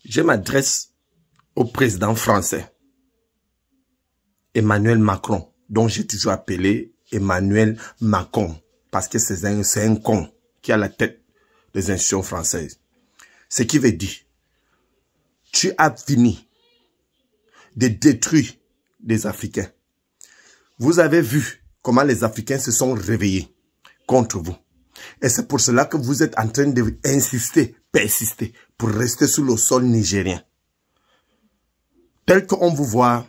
Je m'adresse au président français, Emmanuel Macron, dont j'ai toujours appelé Emmanuel Macron, parce que c'est un con qui a la tête des institutions françaises. Ce qui veut dire, tu as fini de détruire les Africains. Vous avez vu comment les Africains se sont réveillés contre vous. Et c'est pour cela que vous êtes en train d'insister, persister, pour rester sur le sol nigérien. Tel qu'on vous voit,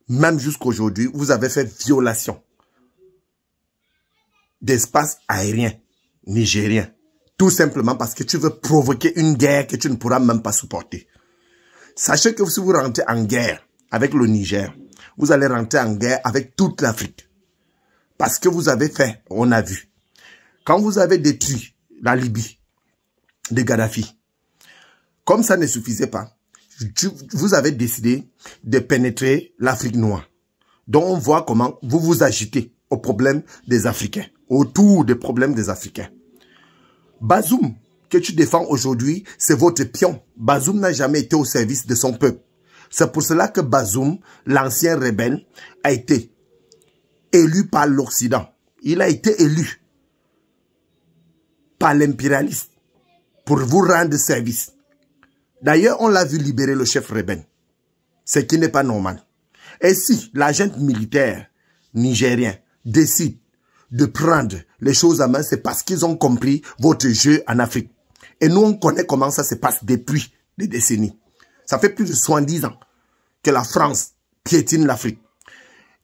même jusqu'aujourd'hui, vous avez fait violation d'espace aérien nigérien. Tout simplement parce que tu veux provoquer une guerre que tu ne pourras même pas supporter. Sachez que si vous rentrez en guerre avec le Niger, vous allez rentrer en guerre avec toute l'Afrique. Parce que vous avez fait, on a vu, quand vous avez détruit la Libye de Gaddafi, comme ça ne suffisait pas, vous avez décidé de pénétrer l'Afrique noire. Donc on voit comment vous vous agitez au problème des Africains, autour des problèmes des Africains. Bazoum, que tu défends aujourd'hui, c'est votre pion. Bazoum n'a jamais été au service de son peuple. C'est pour cela que Bazoum, l'ancien rebelle, a été élu par l'Occident. Il a été élu par l'impérialiste pour vous rendre service. D'ailleurs, on l'a vu libérer le chef rebelle, ce qui n'est pas normal. Et si l'agent militaire nigérien décide de prendre les choses à main, c'est parce qu'ils ont compris votre jeu en Afrique. Et nous, on connaît comment ça se passe depuis des décennies. Ça fait plus de 70 ans que la France piétine l'Afrique.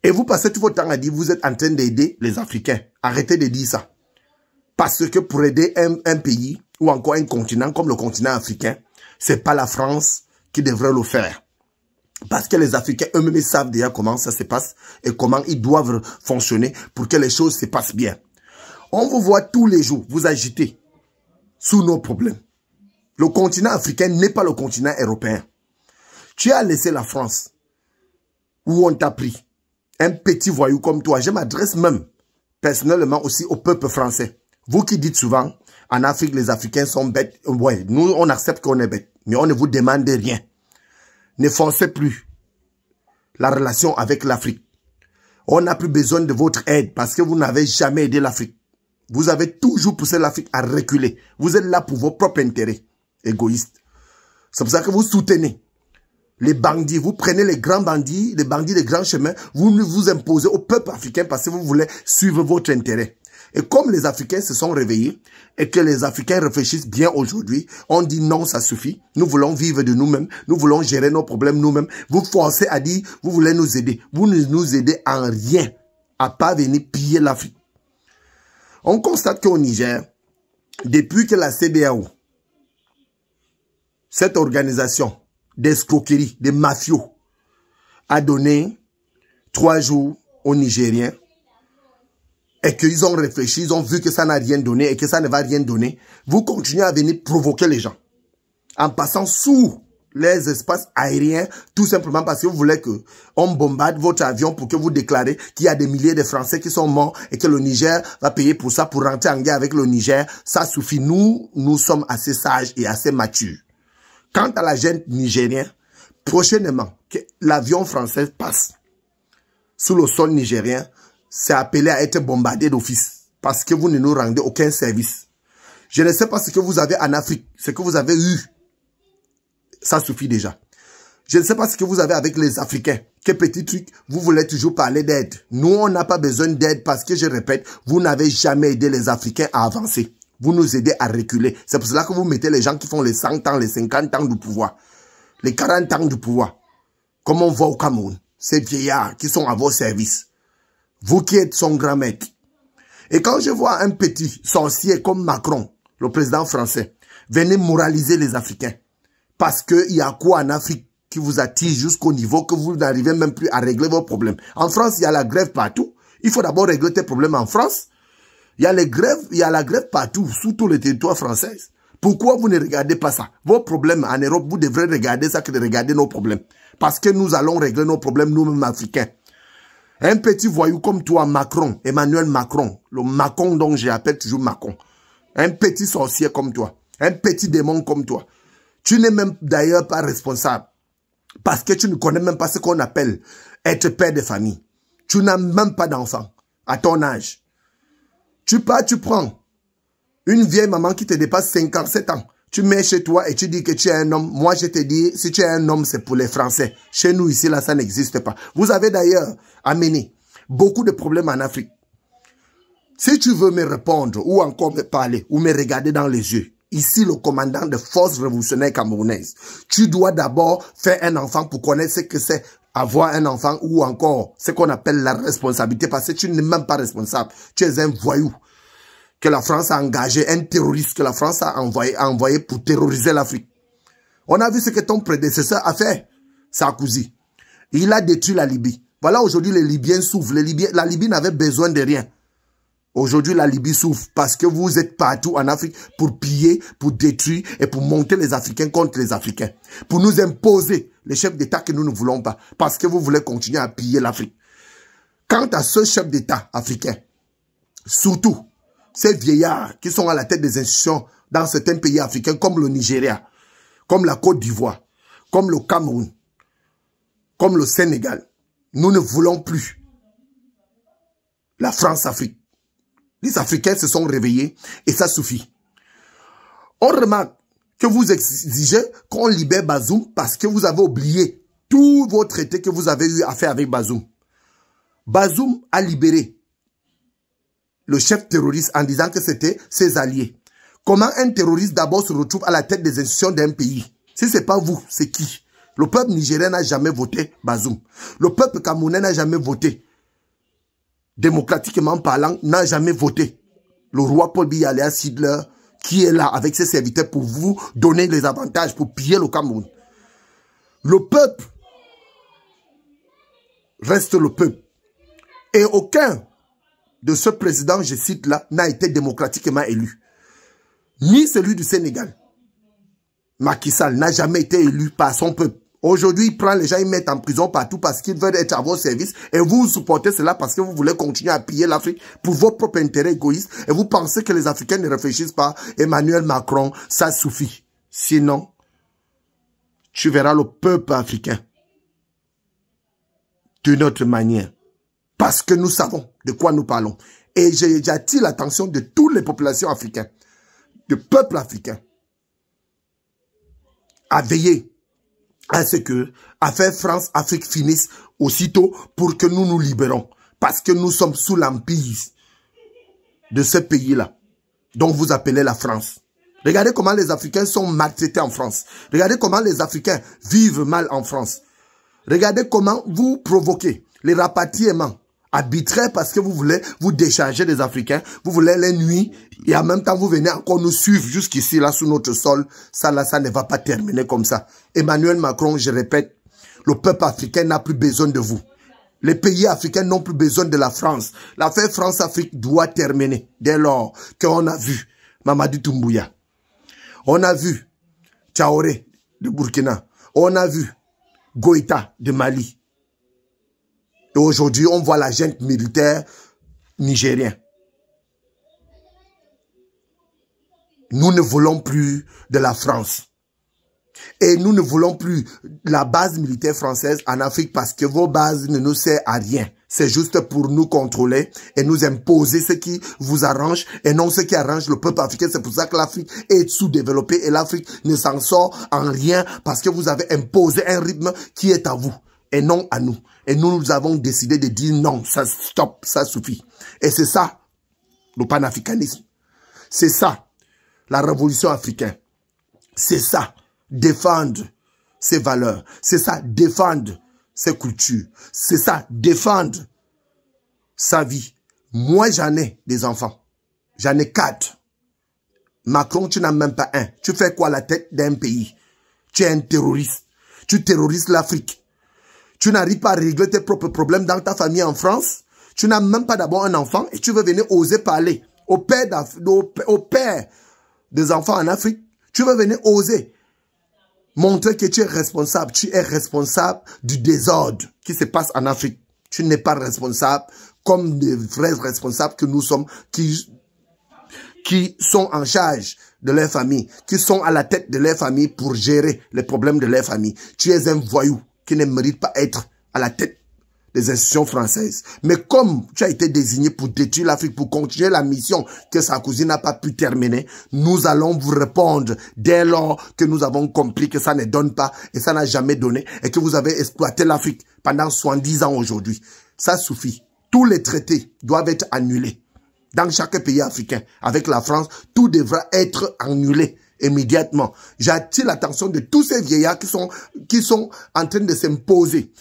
Et vous passez tout votre temps à dire vous êtes en train d'aider les Africains. Arrêtez de dire ça. Parce que pour aider un pays ou encore un continent comme le continent africain, c'est pas la France qui devrait le faire. Parce que les Africains eux-mêmes savent déjà comment ça se passe et comment ils doivent fonctionner pour que les choses se passent bien. On vous voit tous les jours vous agiter sous nos problèmes. Le continent africain n'est pas le continent européen. Tu as laissé la France où on t'a pris un petit voyou comme toi. Je m'adresse même personnellement aussi au peuple français. Vous qui dites souvent, en Afrique, les Africains sont bêtes. Ouais, nous, on accepte qu'on est bêtes, mais on ne vous demande rien. Ne forcez plus la relation avec l'Afrique. On n'a plus besoin de votre aide parce que vous n'avez jamais aidé l'Afrique. Vous avez toujours poussé l'Afrique à reculer. Vous êtes là pour vos propres intérêts égoïstes. C'est pour ça que vous soutenez les bandits. Vous prenez les grands bandits, les bandits des grands chemins. Vous vous imposez au peuple africain parce que vous voulez suivre votre intérêt. Et comme les Africains se sont réveillés et que les Africains réfléchissent bien aujourd'hui, on dit non, ça suffit. Nous voulons vivre de nous-mêmes. Nous voulons gérer nos problèmes nous-mêmes. Vous forcez à dire, vous voulez nous aider. Vous ne nous aidez en rien à pas venir piller l'Afrique. On constate qu'au Niger, depuis que la CEDEAO, cette organisation d'escroquerie, de mafios, a donné 3 jours aux Nigériens, et qu'ils ont réfléchi, ils ont vu que ça n'a rien donné et que ça ne va rien donner, vous continuez à venir provoquer les gens en passant sous les espaces aériens, tout simplement parce que vous voulez qu'on bombarde votre avion pour que vous déclarez qu'il y a des milliers de Français qui sont morts et que le Niger va payer pour ça, pour rentrer en guerre avec le Niger. Ça suffit. Nous sommes assez sages et assez matures. Quant à la gente nigérienne, prochainement, que l'avion français passe sous le sol nigérien, c'est appelé à être bombardé d'office parce que vous ne nous rendez aucun service. Je ne sais pas ce que vous avez en Afrique, ce que vous avez eu. Ça suffit déjà. Je ne sais pas ce que vous avez avec les Africains. Quel petit truc, vous voulez toujours parler d'aide. Nous, on n'a pas besoin d'aide parce que, je répète, vous n'avez jamais aidé les Africains à avancer. Vous nous aidez à reculer. C'est pour cela que vous mettez les gens qui font les 100 ans, les 50 ans du pouvoir, les 40 ans du pouvoir, comme on voit au Cameroun. Ces vieillards qui sont à vos services. Vous qui êtes son grand maître. Et quand je vois un petit sorcier comme Macron, le président français, venez moraliser les Africains. Parce qu'il y a quoi en Afrique qui vous attire jusqu'au niveau que vous n'arrivez même plus à régler vos problèmes. En France, il y a la grève partout. Il faut d'abord régler tes problèmes en France. Il y a les grèves, il y a la grève partout, sous tout le territoire français. Pourquoi vous ne regardez pas ça? Vos problèmes en Europe, vous devrez regarder ça que de regarder nos problèmes. Parce que nous allons régler nos problèmes nous-mêmes Africains. Un petit voyou comme toi, Macron, Emmanuel Macron, le Macron dont j'appelle toujours Macron. Un petit sorcier comme toi, un petit démon comme toi. Tu n'es même d'ailleurs pas responsable. Parce que tu ne connais même pas ce qu'on appelle être père de famille. Tu n'as même pas d'enfant à ton âge. Tu pars, tu prends une vieille maman qui te dépasse 57 ans. Tu mets chez toi et tu dis que tu es un homme. Moi, je te dis, si tu es un homme, c'est pour les Français. Chez nous, ici, là, ça n'existe pas. Vous avez d'ailleurs amené beaucoup de problèmes en Afrique. Si tu veux me répondre ou encore me parler ou me regarder dans les yeux, ici, le commandant de forces révolutionnaires camerounaises, tu dois d'abord faire un enfant pour connaître ce que c'est avoir un enfant ou encore ce qu'on appelle la responsabilité parce que tu n'es même pas responsable. Tu es un voyou que la France a engagé, un terroriste que la France a envoyé pour terroriser l'Afrique. On a vu ce que ton prédécesseur a fait, Sarkozy. Il a détruit la Libye. Voilà, aujourd'hui, les Libyens souffrent. La Libye n'avait besoin de rien. Aujourd'hui, la Libye souffre parce que vous êtes partout en Afrique pour piller, pour détruire et pour monter les Africains contre les Africains. Pour nous imposer les chefs d'État que nous ne voulons pas. Parce que vous voulez continuer à piller l'Afrique. Quant à ce chef d'État africain, surtout ces vieillards qui sont à la tête des institutions dans certains pays africains comme le Nigeria, comme la Côte d'Ivoire, comme le Cameroun, comme le Sénégal, nous ne voulons plus la France-Afrique. Les Africains se sont réveillés et ça suffit. On remarque que vous exigez qu'on libère Bazoum parce que vous avez oublié tous vos traités que vous avez eu à faire avec Bazoum. Bazoum a libéré le chef terroriste en disant que c'était ses alliés. Comment un terroriste d'abord se retrouve à la tête des institutions d'un pays? Si ce n'est pas vous, c'est qui? Le peuple nigérien n'a jamais voté Bazoum. Le peuple camerounais n'a jamais voté. Démocratiquement parlant, n'a jamais voté le roi Paul Biya alias Hitler qui est là avec ses serviteurs pour vous donner les avantages, pour piller le Cameroun. Le peuple reste le peuple. Et aucun de ce président, je cite là, n'a été démocratiquement élu. Ni celui du Sénégal. Macky Sall n'a jamais été élu par son peuple. Aujourd'hui, il prend les gens, ils mettent en prison partout parce qu'ils veulent être à vos services et vous supportez cela parce que vous voulez continuer à piller l'Afrique pour vos propres intérêts égoïstes et vous pensez que les Africains ne réfléchissent pas. Emmanuel Macron, ça suffit. Sinon, tu verras le peuple africain d'une autre manière parce que nous savons de quoi nous parlons. Et j'attire l'attention de toutes les populations africaines, du peuple africain, à veiller à ce que Affaire France-Afrique finisse aussitôt pour que nous nous libérons. Parce que nous sommes sous l'emprise de ce pays-là, dont vous appelez la France. Regardez comment les Africains sont maltraités en France. Regardez comment les Africains vivent mal en France. Regardez comment vous provoquez les rapatriements arbitraires parce que vous voulez vous décharger des Africains, vous voulez les nuire et en même temps vous venez encore nous suivre jusqu'ici là sous notre sol. Ça là, ça ne va pas terminer comme ça. Emmanuel Macron, je répète, le peuple africain n'a plus besoin de vous. Les pays africains n'ont plus besoin de la France. L'affaire France-Afrique doit terminer dès lors qu'on a vu Mamadou Doumbouya. On a vu Traoré de Burkina. On a vu Goïta de Mali. Et aujourd'hui, on voit la junte militaire nigérienne. Nous ne voulons plus de la France. Et nous ne voulons plus la base militaire française en Afrique parce que vos bases ne nous servent à rien. C'est juste pour nous contrôler et nous imposer ce qui vous arrange et non ce qui arrange le peuple africain. C'est pour ça que l'Afrique est sous-développée et l'Afrique ne s'en sort en rien parce que vous avez imposé un rythme qui est à vous et non à nous. Et nous avons décidé de dire non, ça stop, ça suffit. Et c'est ça, le panafricanisme. C'est ça, la révolution africaine. C'est ça, défendre ses valeurs. C'est ça, défendre ses cultures. C'est ça, défendre sa vie. Moi, j'en ai des enfants. J'en ai 4. Macron, tu n'as même pas un. Tu fais quoi à la tête d'un pays? Tu es un terroriste. Tu terrorises l'Afrique. Tu n'arrives pas à régler tes propres problèmes dans ta famille en France. Tu n'as même pas d'abord un enfant et tu veux venir oser parler au père des enfants en Afrique. Tu veux venir oser montrer que tu es responsable. Tu es responsable du désordre qui se passe en Afrique. Tu n'es pas responsable comme les vrais responsables que nous sommes qui sont en charge de leur famille, qui sont à la tête de leur famille pour gérer les problèmes de leur famille. Tu es un voyou qui ne mérite pas être à la tête des institutions françaises. Mais comme tu as été désigné pour détruire l'Afrique, pour continuer la mission que Sarkozy n'a pas pu terminer, nous allons vous répondre dès lors que nous avons compris que ça ne donne pas et ça n'a jamais donné et que vous avez exploité l'Afrique pendant 70 ans aujourd'hui. Ça suffit. Tous les traités doivent être annulés. Dans chaque pays africain, avec la France, tout devra être annulé immédiatement. J'attire l'attention de tous ces vieillards qui sont en train de s'imposer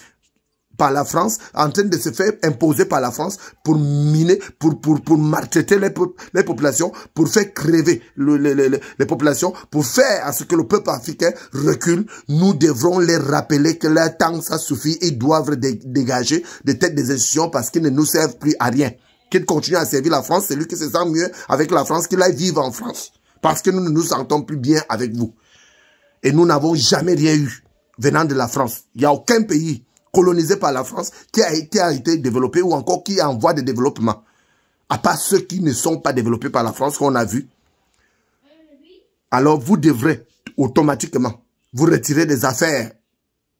par la France, en train de se faire imposer par la France pour miner, pour maltraiter les populations, pour faire crever les populations, pour faire à ce que le peuple africain recule. Nous devrons les rappeler que leur temps, ça suffit. Ils doivent dégager de tête des institutions parce qu'ils ne nous servent plus à rien. Qu'ils continuent à servir la France, c'est lui qui se sent mieux avec la France, qu'il aille vivre en France. Parce que nous ne nous sentons plus bien avec vous. Et nous n'avons jamais rien eu venant de la France. Il n'y a aucun pays colonisé par la France qui a été développé ou encore qui est en voie de développement. À part ceux qui ne sont pas développés par la France qu'on a vu. Alors vous devrez automatiquement vous retirer des affaires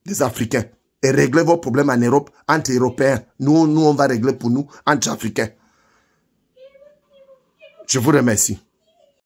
des Africains et régler vos problèmes en Europe entre Européens. Nous, on va régler pour nous entre Africains. Je vous remercie.